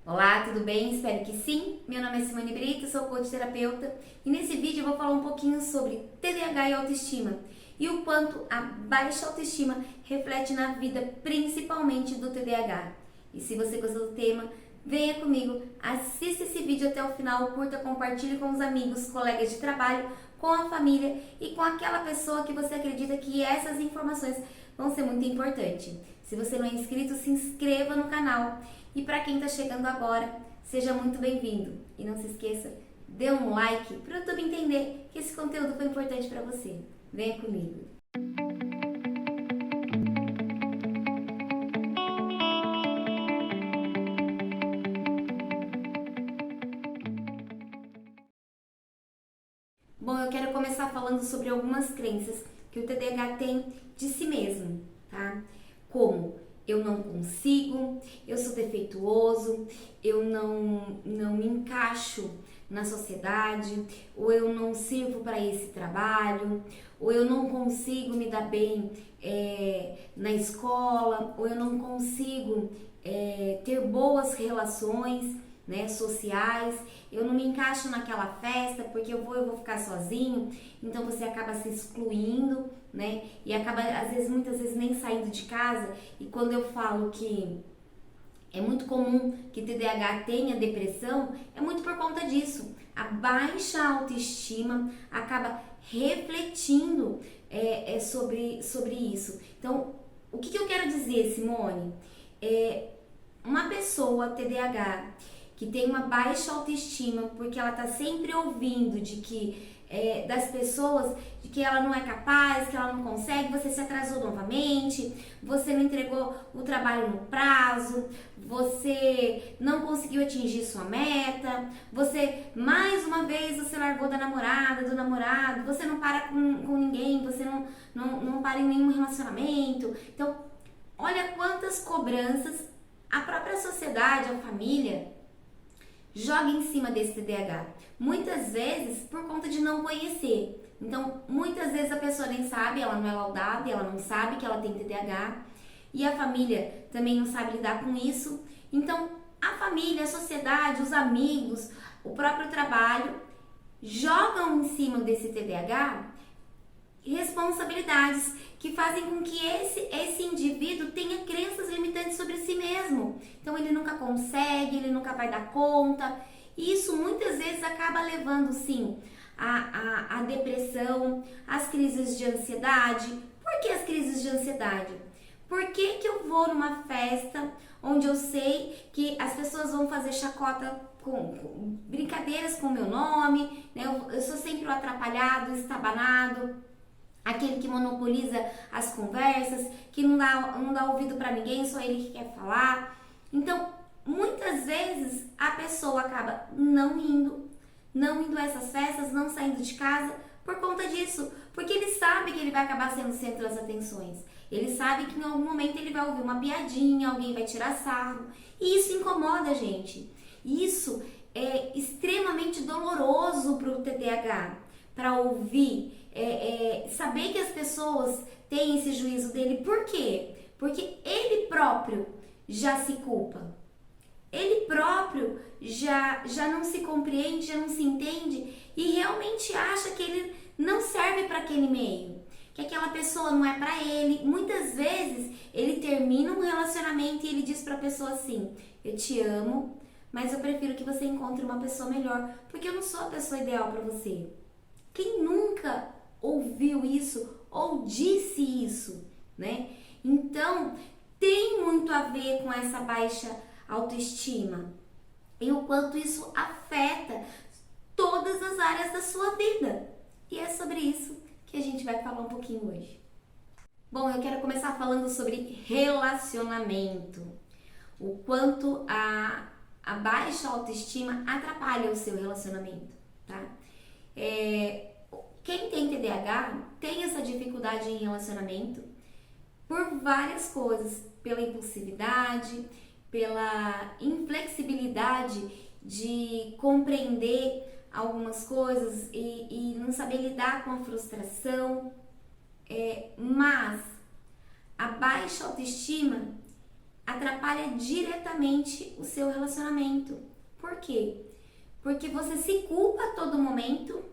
Olá, tudo bem? Espero que sim. Meu nome é Simone Brito, sou coach terapeuta e nesse vídeo eu vou falar um pouquinho sobre TDAH e autoestima e o quanto a baixa autoestima reflete na vida, principalmente do TDAH. E se você gostou do tema, venha comigo, assista esse vídeo até o final, curta, compartilhe com os amigos, colegas de trabalho, com a família e com aquela pessoa que você acredita que essas informações vão ser muito importantes. Se você não é inscrito, se inscreva no canal. E para quem está chegando agora, seja muito bem-vindo. E não se esqueça, dê um like para o YouTube entender que esse conteúdo foi importante para você. Venha comigo. Bom, eu quero começar falando sobre algumas crenças que o TDAH tem de si mesmo, tá? Como eu não consigo, eu sou defeituoso, eu não me encaixo na sociedade, ou eu não sirvo para esse trabalho, ou eu não consigo me dar bem na escola, ou eu não consigo ter boas relações, né, sociais, eu não me encaixo naquela festa porque eu vou ficar sozinho, então você acaba se excluindo, né, e acaba muitas vezes nem saindo de casa. E quando eu falo que é muito comum que TDAH tenha depressão, é muito por conta disso. A baixa autoestima acaba refletindo sobre isso. Então, o que eu quero dizer, Simone? Uma pessoa TDAH que tem uma baixa autoestima porque ela tá sempre ouvindo de que das pessoas de que ela não é capaz, que ela não consegue, você se atrasou novamente, você não entregou o trabalho no prazo, você não conseguiu atingir sua meta, você mais uma vez você largou da namorada, do namorado, você não para com ninguém, você não para em nenhum relacionamento. Então, olha quantas cobranças a própria sociedade, a família joga em cima desse TDAH. Muitas vezes por conta de não conhecer. Então, muitas vezes a pessoa nem sabe, ela não é laudada, ela não sabe que ela tem TDAH. E a família também não sabe lidar com isso. Então, a família, a sociedade, os amigos, o próprio trabalho jogam em cima desse TDAH responsabilidades que fazem com que esse indivíduo tenha crenças limitantes sobre si mesmo. Então ele nunca consegue, ele nunca vai dar conta. E isso muitas vezes acaba levando, sim, a depressão, as crises de ansiedade. Por que as crises de ansiedade? Por que eu vou numa festa onde eu sei que as pessoas vão fazer chacota com brincadeiras com o meu nome, né? Eu sou sempre o atrapalhado, o estabanado, aquele que monopoliza as conversas, que não dá ouvido para ninguém, só ele que quer falar. Então, muitas vezes a pessoa acaba não indo a essas festas, não saindo de casa por conta disso, porque ele sabe que ele vai acabar sendo o centro das atenções. Ele sabe que em algum momento ele vai ouvir uma piadinha, alguém vai tirar sarro, e isso incomoda a gente. Isso é extremamente doloroso para o TDAH, para ouvir, saber que as pessoas têm esse juízo dele. Por quê? Porque ele próprio já se culpa. Ele próprio já não se compreende, já não se entende e realmente acha que ele não serve para aquele meio, que aquela pessoa não é para ele. Muitas vezes ele termina um relacionamento e ele diz para a pessoa assim: eu te amo, mas eu prefiro que você encontre uma pessoa melhor, porque eu não sou a pessoa ideal para você. Quem nunca ouviu isso ou disse isso, né? Então, tem muito a ver com essa baixa autoestima e o quanto isso afeta todas as áreas da sua vida. E é sobre isso que a gente vai falar um pouquinho hoje. Bom, eu quero começar falando sobre relacionamento. O quanto a baixa autoestima atrapalha o seu relacionamento, tá? Quem tem TDAH tem essa dificuldade em relacionamento por várias coisas, pela impulsividade, pela inflexibilidade de compreender algumas coisas e não saber lidar com a frustração, mas a baixa autoestima atrapalha diretamente o seu relacionamento. Por quê? Porque você se culpa a todo momento,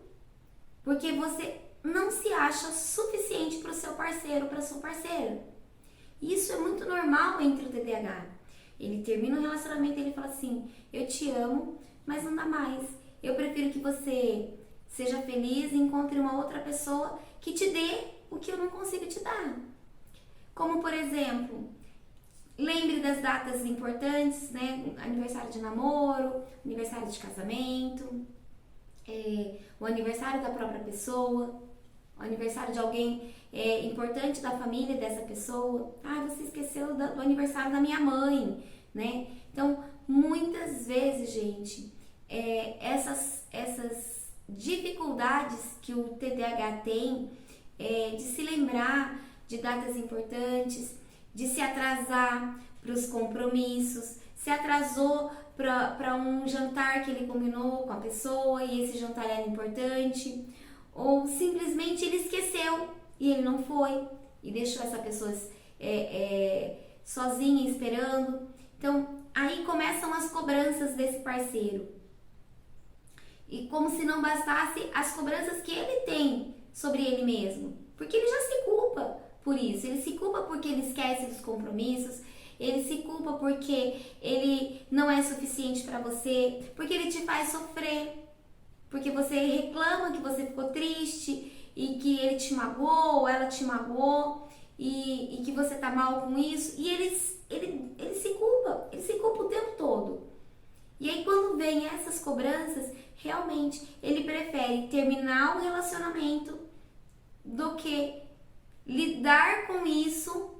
porque você não se acha suficiente para o seu parceiro, para sua parceira. Isso é muito normal entre o TDAH. Ele termina um relacionamento e ele fala assim: eu te amo, mas não dá mais. Eu prefiro que você seja feliz e encontre uma outra pessoa que te dê o que eu não consigo te dar. Como, por exemplo, lembre das datas importantes, né? Aniversário de namoro, aniversário de casamento, o aniversário da própria pessoa, o aniversário de alguém importante da família dessa pessoa. Ah, você esqueceu do aniversário da minha mãe, né? Então, muitas vezes, gente, essas dificuldades que o TDAH tem de se lembrar de datas importantes, de se atrasar para os compromissos, se atrasou para um jantar que ele combinou com a pessoa e esse jantar era importante, ou simplesmente ele esqueceu e ele não foi e deixou essa pessoa sozinha esperando. Então, aí começam as cobranças desse parceiro. E como se não bastasse as cobranças que ele tem sobre ele mesmo, porque ele já se culpa por isso, ele se culpa porque ele esquece dos compromissos, ele se culpa porque ele não é suficiente para você, porque ele te faz sofrer, porque você reclama que você ficou triste e que ele te magoou ou ela te magoou e que você tá mal com isso, e ele se culpa o tempo todo. E aí quando vem essas cobranças, realmente ele prefere terminar o relacionamento do que lidar com isso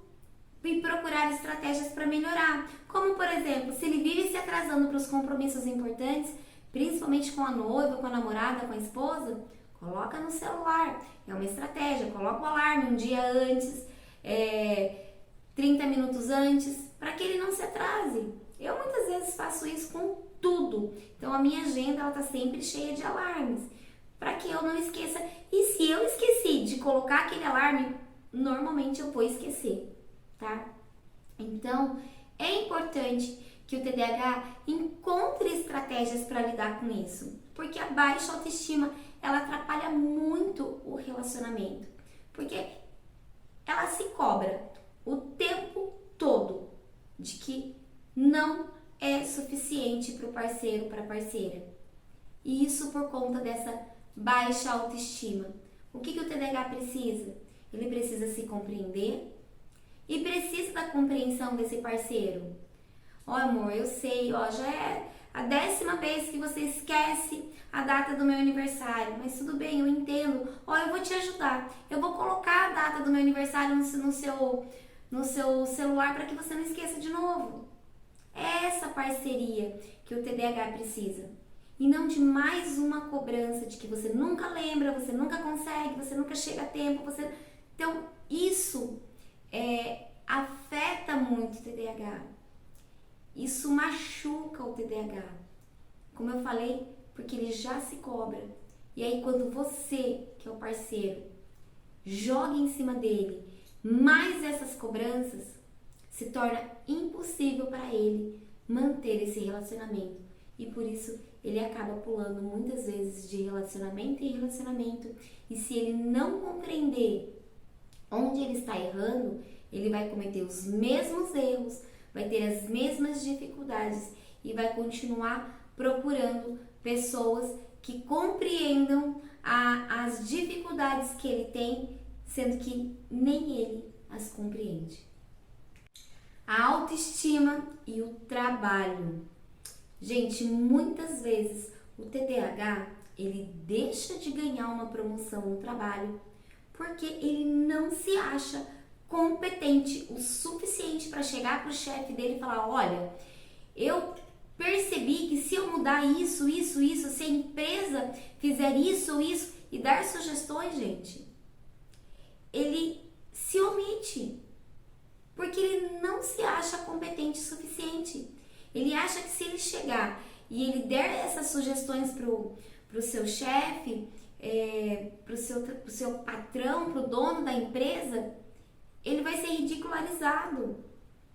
e procurar estratégias para melhorar. Como, por exemplo, se ele vive se atrasando para os compromissos importantes, principalmente com a noiva, com a namorada, com a esposa, coloca no celular. É uma estratégia, coloca o alarme um dia antes, 30 minutos antes, para que ele não se atrase. Eu muitas vezes faço isso com tudo. Então a minha agenda ela tá sempre cheia de alarmes, para que eu não esqueça. E se eu esqueci de colocar aquele alarme, normalmente eu vou esquecer, tá? Então é importante que o TDAH encontre estratégias para lidar com isso, porque a baixa autoestima ela atrapalha muito o relacionamento, porque ela se cobra o tempo todo de que não é suficiente para o parceiro, para a parceira. E isso por conta dessa baixa autoestima. O que o TDAH precisa? Ele precisa se compreender e precisa da compreensão desse parceiro. Ó, amor, eu sei, ó, já é a 10ª vez que você esquece a data do meu aniversário, mas tudo bem, eu entendo. Ó, eu vou te ajudar. Eu vou colocar a data do meu aniversário no seu celular para que você não esqueça de novo. É essa parceria que o TDAH precisa. E não de mais uma cobrança de que você nunca lembra, você nunca consegue, você nunca chega a tempo. Então, isso afeta muito o TDAH. Isso machuca o TDAH. Como eu falei, porque ele já se cobra. E aí, quando você, que é o parceiro, joga em cima dele mais essas cobranças, se torna impossível para ele manter esse relacionamento. E por isso ele acaba pulando muitas vezes de relacionamento em relacionamento. E se ele não compreender onde ele está errando, ele vai cometer os mesmos erros, vai ter as mesmas dificuldades e vai continuar procurando pessoas que compreendam as dificuldades que ele tem, sendo que nem ele as compreende. A autoestima e o trabalho. Gente, muitas vezes o TDAH, ele deixa de ganhar uma promoção no trabalho porque ele não se acha competente o suficiente para chegar para o chefe dele e falar: olha, eu percebi que se eu mudar isso, se a empresa fizer isso ou isso, e dar sugestões, gente, ele se omite, porque ele não se acha competente o suficiente. Ele acha que se ele chegar e ele der essas sugestões pro seu chefe, pro seu patrão, pro dono da empresa, ele vai ser ridicularizado.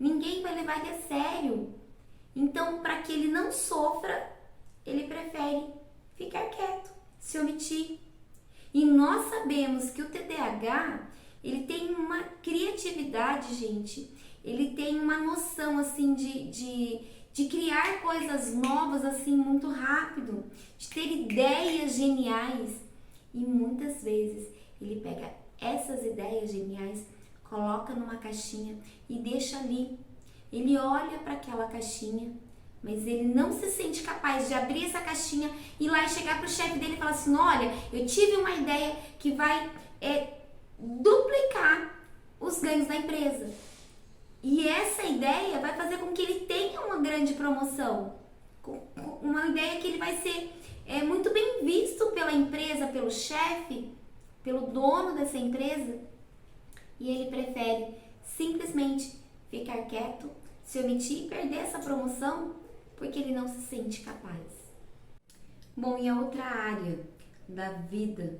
ninguém vai levar ele a sério. Então, para que ele não sofra, ele prefere ficar quieto, se omitir. E nós sabemos que o TDAH, ele tem uma criatividade, gente. Ele tem uma noção, assim, de criar coisas novas, assim, muito rápido. De ter ideias geniais. E muitas vezes, ele pega essas ideias geniais, coloca numa caixinha e deixa ali. Ele olha para aquela caixinha, mas ele não se sente capaz de abrir essa caixinha e ir lá e chegar pro chefe dele e falar assim, olha, eu tive uma ideia que vai duplicar os ganhos da empresa. E essa ideia vai fazer com que ele tenha uma grande promoção. Uma ideia que ele vai ser muito bem visto pela empresa, pelo chefe, pelo dono dessa empresa. E ele prefere simplesmente ficar quieto, se omitir e perder essa promoção porque ele não se sente capaz. Bom, e a outra área da vida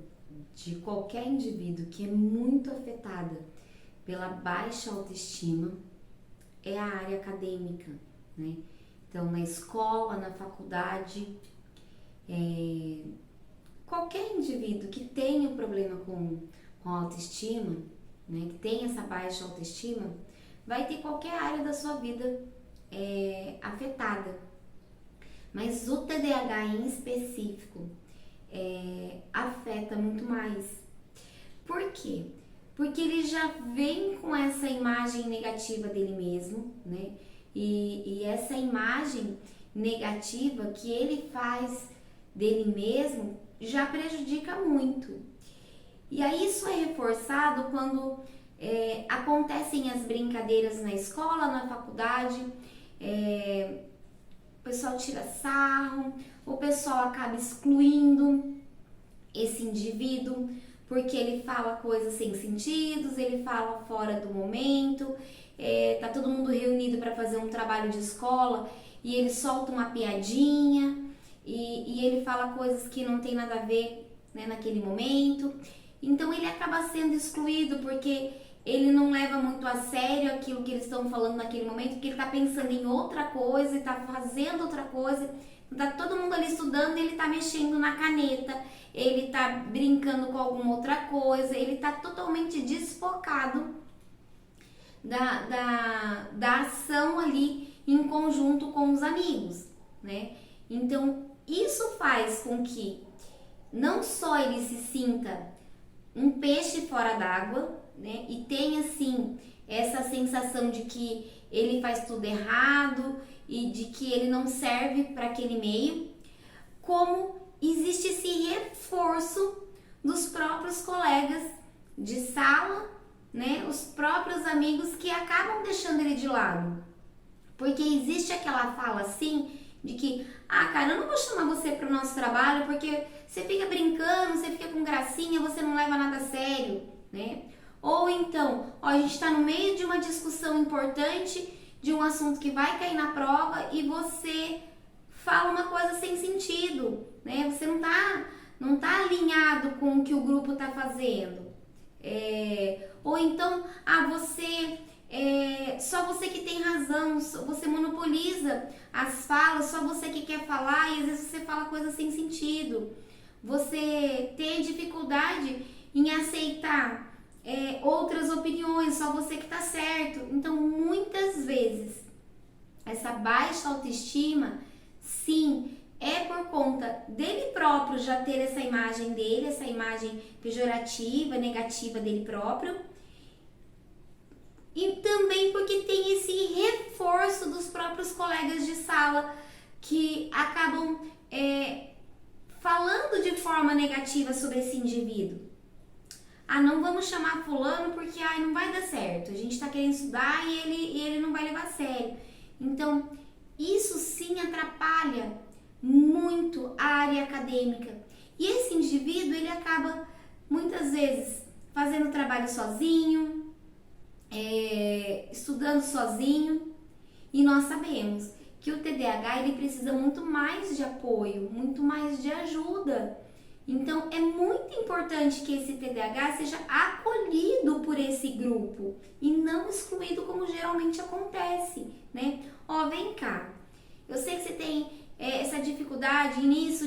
de qualquer indivíduo que é muito afetada pela baixa autoestima é a área acadêmica, né? Então, na escola, na faculdade, qualquer indivíduo que tenha problema com autoestima, né, que tenha essa baixa autoestima, vai ter qualquer área da sua vida afetada. Mas o TDAH em específico afeta muito mais. Por quê? Porque ele já vem com essa imagem negativa dele mesmo, né? E essa imagem negativa que ele faz dele mesmo já prejudica muito. E aí isso é reforçado quando acontecem as brincadeiras na escola, na faculdade, o pessoal tira sarro, o pessoal acaba excluindo esse indivíduo porque ele fala coisas sem sentido, ele fala fora do momento, tá todo mundo reunido para fazer um trabalho de escola e ele solta uma piadinha e ele fala coisas que não tem nada a ver, né, naquele momento. Então ele acaba sendo excluído porque ele não leva muito a sério aquilo que eles estão falando naquele momento, porque ele tá pensando em outra coisa, ele tá fazendo outra coisa. Tá todo mundo ali estudando, ele tá mexendo na caneta, ele tá brincando com alguma outra coisa, ele tá totalmente desfocado da ação ali em conjunto com os amigos, né? Então isso faz com que não só ele se sinta um peixe fora d'água, né? E tem assim essa sensação de que ele faz tudo errado e de que ele não serve para aquele meio, como existe esse reforço dos próprios colegas de sala, né? Os próprios amigos que acabam deixando ele de lado, porque existe aquela fala assim de que, cara, eu não vou chamar você para o nosso trabalho porque você fica brincando, você fica com gracinha, você não leva nada a sério, né? Ou então, a gente está no meio de uma discussão importante, de um assunto que vai cair na prova e você fala uma coisa sem sentido, né? Você não tá alinhado com o que o grupo está fazendo. Ou então, só você que tem razão, você monopoliza as falas, só você que quer falar e às vezes você fala coisas sem sentido. Você tem dificuldade em aceitar outras opiniões, só você que tá certo. Então, muitas vezes, essa baixa autoestima, sim, é por conta dele próprio já ter essa imagem dele, essa imagem pejorativa, negativa dele próprio, e também porque tem esse reforço dos próprios colegas de sala que acabam falando de forma negativa sobre esse indivíduo. Não vamos chamar fulano porque não vai dar certo, a gente tá querendo estudar e ele não vai levar a sério. Então, isso sim atrapalha muito a área acadêmica. E esse indivíduo, ele acaba muitas vezes fazendo trabalho sozinho, estudando sozinho, e nós sabemos que o TDAH ele precisa muito mais de apoio, muito mais de ajuda. Então, é muito importante que esse TDAH seja acolhido por esse grupo e não excluído como geralmente acontece, né? Ó, vem cá, eu sei que você tem essa dificuldade nisso,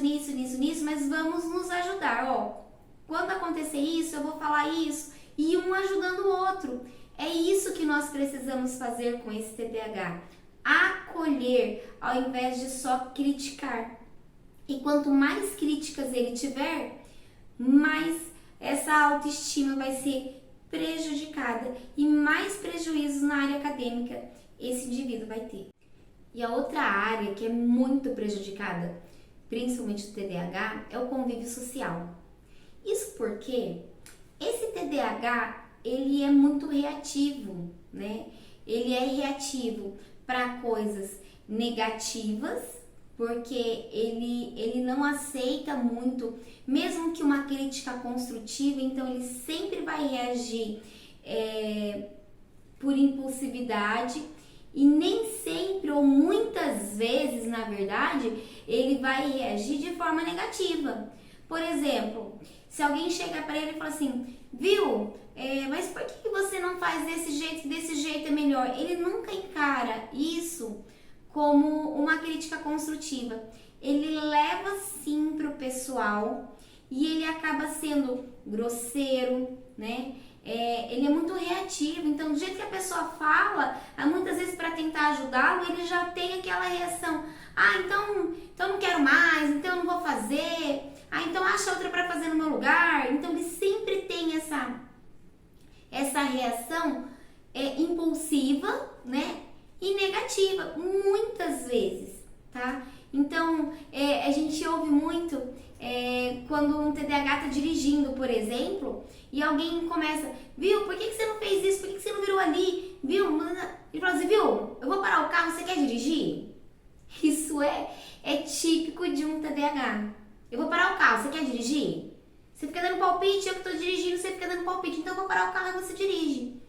mas vamos nos ajudar, ó. Quando acontecer isso, eu vou falar isso e um ajudando o outro. É isso que nós precisamos fazer com esse TDAH. Acolher ao invés de só criticar. E quanto mais críticas ele tiver, mais essa autoestima vai ser prejudicada e mais prejuízos na área acadêmica esse indivíduo vai ter. E a outra área que é muito prejudicada, principalmente do TDAH, é o convívio social. Isso porque esse TDAH, ele é muito reativo, né? Ele é reativo para coisas negativas, porque ele não aceita muito, mesmo que uma crítica construtiva, então ele sempre vai reagir por impulsividade e nem sempre, ou muitas vezes, na verdade, ele vai reagir de forma negativa. Por exemplo, se alguém chega para ele e fala assim, viu, mas por que você não faz desse jeito é melhor? Ele nunca encara isso como uma crítica construtiva. Ele leva sim pro pessoal e ele acaba sendo grosseiro, né? Ele é muito reativo, então do jeito que a pessoa fala, muitas vezes para tentar ajudá-lo, ele já tem aquela reação, então não quero mais, então eu não vou fazer, então acha outra para fazer no meu lugar. Então ele sempre tem essa reação impulsiva, né? E negativa, muitas vezes, tá? Então, a gente ouve muito quando um TDAH tá dirigindo, por exemplo, e alguém começa, viu, por que você não fez isso? Por que você não virou ali? Viu? Ele fala assim, viu, eu vou parar o carro, você quer dirigir? Isso é típico de um TDAH. Eu vou parar o carro, você quer dirigir? Você fica dando palpite, eu que tô dirigindo, você fica dando palpite, então eu vou parar o carro e você dirige.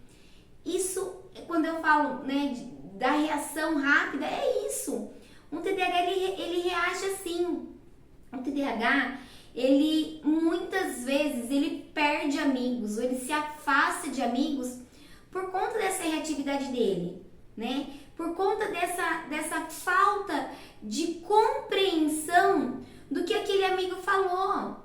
Isso, quando eu falo, né, da reação rápida, é isso. Um TDAH, ele reage assim. O TDAH, ele muitas vezes, ele perde amigos, ou ele se afasta de amigos por conta dessa reatividade dele, né? Por conta dessa falta de compreensão do que aquele amigo falou.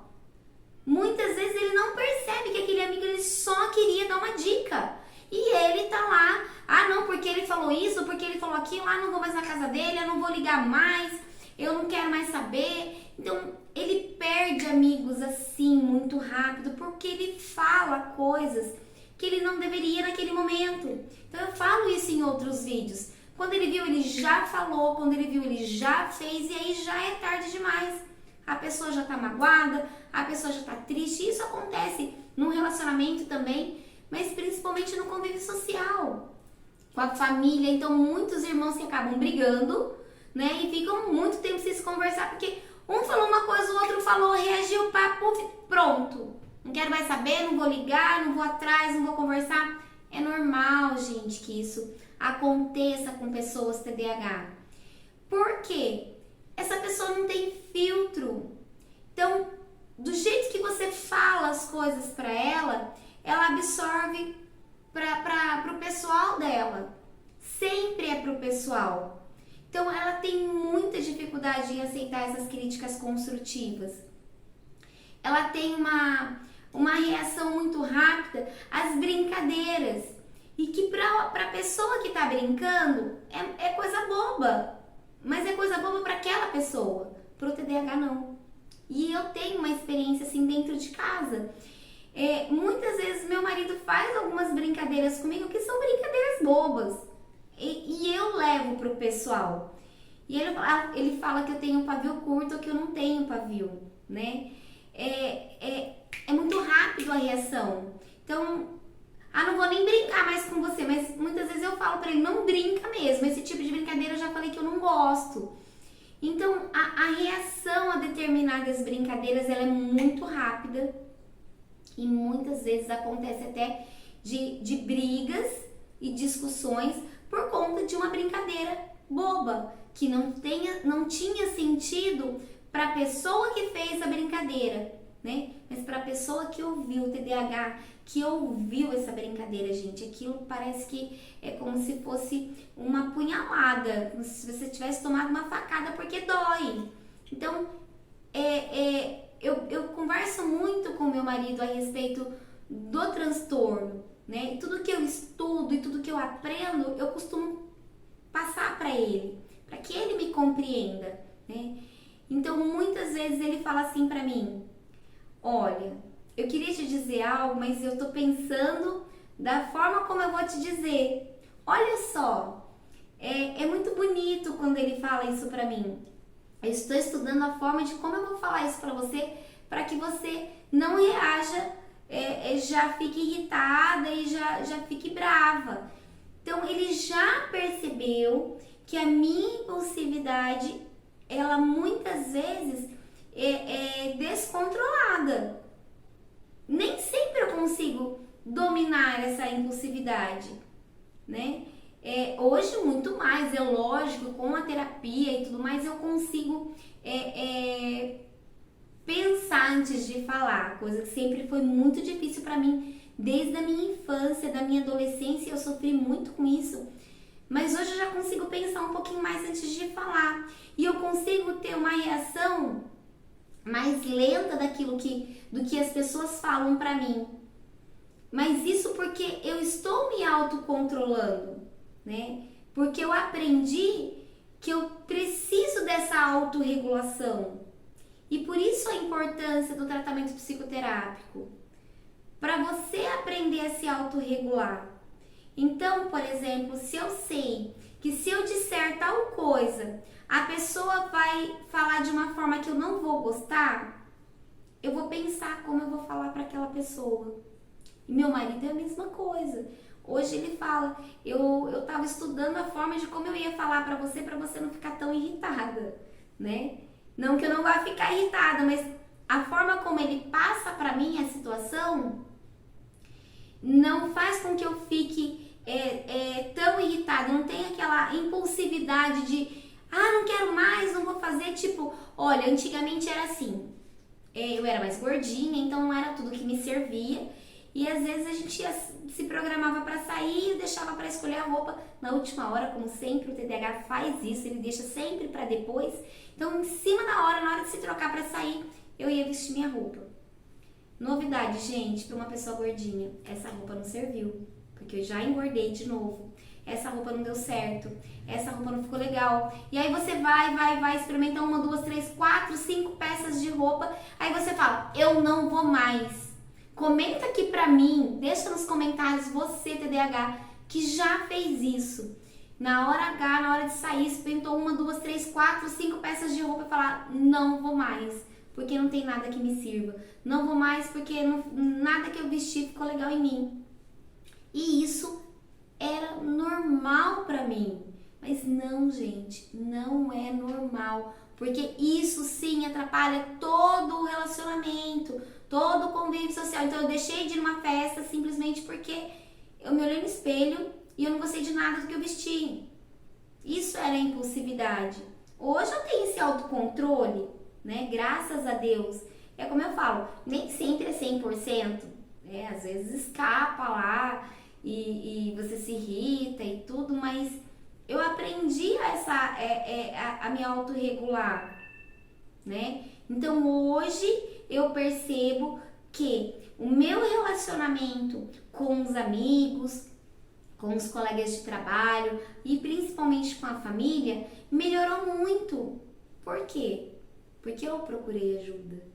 Muitas vezes ele não percebe que aquele amigo ele só queria dar uma dica. E ele tá lá, não, porque ele falou isso, porque ele falou aquilo, não vou mais na casa dele, eu não vou ligar mais, eu não quero mais saber. Então, ele perde amigos assim, muito rápido, porque ele fala coisas que ele não deveria naquele momento. Então, eu falo isso em outros vídeos. Quando ele viu, ele já falou, quando ele viu, ele já fez, e aí já é tarde demais. A pessoa já tá magoada, a pessoa já tá triste. Isso acontece num relacionamento também, mas principalmente no convívio social, com a família. Então, muitos irmãos que acabam brigando, né, e ficam muito tempo sem se conversar, porque um falou uma coisa, o outro falou, reagiu, pronto. Não quero mais saber, não vou ligar, não vou atrás, não vou conversar. É normal, gente, que isso aconteça com pessoas TDAH. Por quê? Essa pessoa não tem filtro. Então, do jeito que você fala as coisas para ela absorve para o pessoal dela. Sempre é para o pessoal. Então, ela tem muita dificuldade em aceitar essas críticas construtivas. Ela tem uma reação muito rápida às brincadeiras. E que para a pessoa que está brincando é coisa boba. Mas é coisa boba para aquela pessoa. Para o TDAH, não. E eu tenho uma experiência assim dentro de casa. Muitas vezes meu marido faz algumas brincadeiras comigo que são brincadeiras bobas. E eu levo pro pessoal. E ele fala que eu tenho pavio curto ou que eu não tenho pavio, né? É muito rápido a reação. Então, não vou nem brincar mais com você, mas muitas vezes eu falo pra ele, não brinca mesmo. Esse tipo de brincadeira eu já falei que eu não gosto. Então, a reação a determinadas brincadeiras, ela é muito rápida. E muitas vezes acontece até de brigas e discussões por conta de uma brincadeira boba, que não tinha sentido para a pessoa que fez a brincadeira, né? Mas para a pessoa que ouviu o TDAH, que ouviu essa brincadeira, gente, aquilo parece que é como se fosse uma punhalada, como se você tivesse tomado uma facada, porque dói. Então, eu converso muito com meu marido a respeito do transtorno, né? E tudo que eu estudo e tudo que eu aprendo, eu costumo passar para ele, para que ele me compreenda, né? Então, muitas vezes ele fala assim para mim: olha, eu queria te dizer algo, mas eu tô pensando da forma como eu vou te dizer. Olha só, é muito bonito quando ele fala isso pra mim. Eu estou estudando a forma de como eu vou falar isso pra você, para que você não reaja, já fique irritada e já fique brava. Então ele já percebeu que a minha impulsividade, ela muitas vezes é descontrolada. Nem sempre eu consigo dominar essa impulsividade, né? Hoje muito mais, é lógico, com a terapia e tudo mais, eu consigo pensar antes de falar, coisa que sempre foi muito difícil para mim, desde a minha infância, da minha adolescência, eu sofri muito com isso. Mas hoje eu já consigo pensar um pouquinho mais antes de falar. E eu consigo ter uma reação mais lenta do que as pessoas falam pra mim. Mas isso porque eu estou me autocontrolando, né? Porque eu aprendi que eu preciso dessa autorregulação. E por isso a importância do tratamento psicoterápico. Para você aprender a se autorregular. Então, por exemplo, se eu sei que se eu disser tal coisa, a pessoa vai falar de uma forma que eu não vou gostar, eu vou pensar como eu vou falar para aquela pessoa. E meu marido é a mesma coisa. Hoje ele fala, eu tava estudando a forma de como eu ia falar para você não ficar tão irritada, né? Não que eu não vá ficar irritada, mas a forma como ele passa para mim a situação não faz com que eu fique tão irritada, não tem aquela impulsividade de não quero mais, não vou fazer, tipo, olha, antigamente era assim, eu era mais gordinha, então não era tudo que me servia, e às vezes a gente se programava para sair e deixava para escolher a roupa na última hora, como sempre o TDAH faz isso, ele deixa sempre para depois, então em cima da hora, na hora de se trocar para sair, eu ia vestir minha roupa. Novidade, gente, para uma pessoa gordinha, essa roupa não serviu, porque eu já engordei de novo. Essa roupa não deu certo, essa roupa não ficou legal. E aí você vai experimentar 1, 2, 3, 4, 5 peças de roupa. Aí você fala, eu não vou mais. Comenta aqui pra mim, deixa nos comentários você, TDAH, que já fez isso. Na hora H, na hora de sair, experimentou 1, 2, 3, 4, 5 peças de roupa e falar, não vou mais. Porque não tem nada que me sirva. Não vou mais porque nada que eu vesti ficou legal em mim. E isso era normal pra mim. Mas não, gente, não é normal. Porque isso sim atrapalha todo o relacionamento, todo o convívio social. Então eu deixei de ir numa festa simplesmente porque eu me olhei no espelho e eu não gostei de nada do que eu vesti. Isso era impulsividade. Hoje eu tenho esse autocontrole, né? Graças a Deus. É como eu falo, nem sempre é 100%, né? Às vezes escapa lá e você se irrita e tudo, mas eu aprendi a me autorregular, né? Então hoje eu percebo que o meu relacionamento com os amigos, com os colegas de trabalho e principalmente com a família melhorou muito. Por quê? Porque eu procurei ajuda.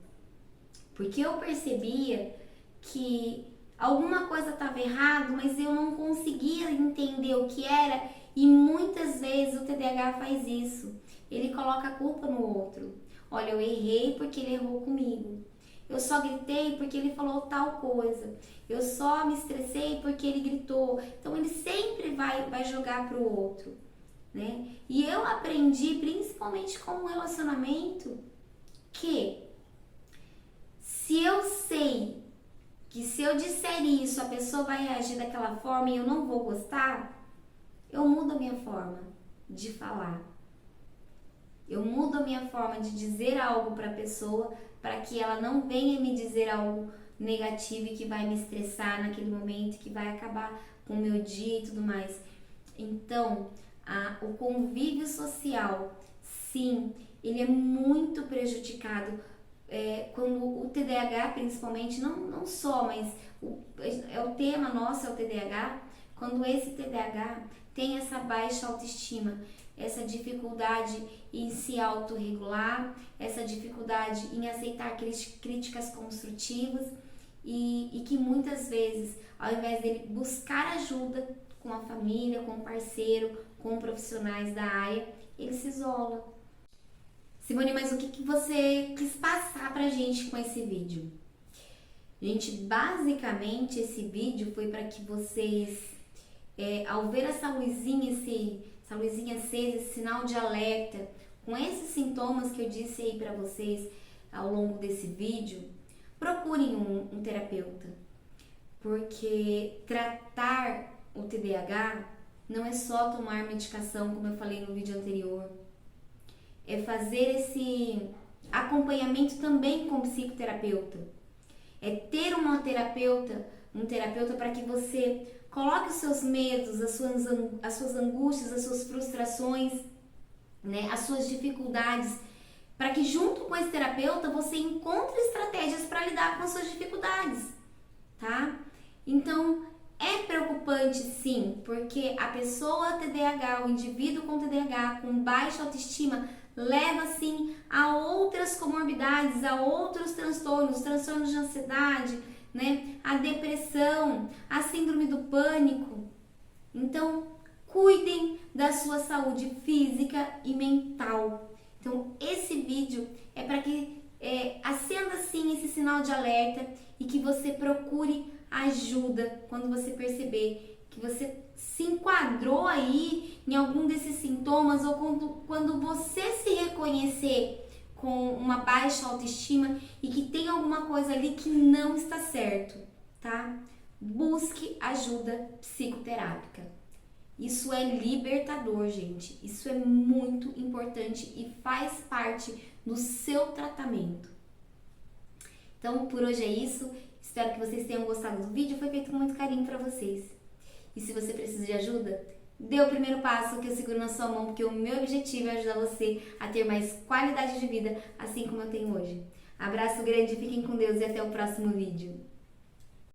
Porque eu percebia que alguma coisa estava errado, mas eu não conseguia entender o que era, e muitas vezes o TDAH faz isso. Ele coloca a culpa no outro. Olha, eu errei porque ele errou comigo. Eu só gritei porque ele falou tal coisa. Eu só me estressei porque ele gritou. Então ele sempre vai jogar pro outro, né? E eu aprendi, principalmente com o relacionamento, que se eu sei que se eu disser isso, a pessoa vai reagir daquela forma e eu não vou gostar, eu mudo a minha forma de falar. Eu mudo a minha forma de dizer algo para a pessoa para que ela não venha me dizer algo negativo e que vai me estressar naquele momento, que vai acabar com o meu dia e tudo mais. Então, o convívio social, sim, ele é muito prejudicado quando o TDAH, principalmente, não só, mas o tema nosso é o TDAH, quando esse TDAH tem essa baixa autoestima, essa dificuldade em se autorregular, essa dificuldade em aceitar críticas construtivas e que muitas vezes, ao invés dele buscar ajuda com a família, com o parceiro, com profissionais da área, ele se isola. Simone, mas o que você quis passar pra gente com esse vídeo? Gente, basicamente esse vídeo foi para que vocês, ao ver essa luzinha acesa, esse sinal de alerta, com esses sintomas que eu disse aí para vocês ao longo desse vídeo, procurem um terapeuta, porque tratar o TDAH não é só tomar medicação, como eu falei no vídeo anterior, é fazer esse acompanhamento também com o psicoterapeuta, é ter um terapeuta para que você coloque os seus medos, as suas angústias, as suas frustrações, né, as suas dificuldades, para que junto com esse terapeuta você encontre estratégias para lidar com as suas dificuldades, tá? Então, é preocupante sim, porque a pessoa TDAH, o indivíduo com TDAH, com baixa autoestima, leva sim a outras comorbidades, a outros transtornos de ansiedade, né? A depressão, a síndrome do pânico. Então, cuidem da sua saúde física e mental. Então, esse vídeo é para que acenda sim esse sinal de alerta e que você procure ajuda quando você perceber que você se enquadrou aí em algum desses sintomas ou quando você se reconhecer com uma baixa autoestima e que tem alguma coisa ali que não está certo, tá? Busque ajuda psicoterápica. Isso é libertador, gente. Isso é muito importante e faz parte do seu tratamento. Então, por hoje é isso. Espero que vocês tenham gostado do vídeo. Foi feito com muito carinho para vocês. E se você precisa de ajuda, dê o primeiro passo que eu seguro na sua mão, porque o meu objetivo é ajudar você a ter mais qualidade de vida, assim como eu tenho hoje. Abraço grande, fiquem com Deus e até o próximo vídeo.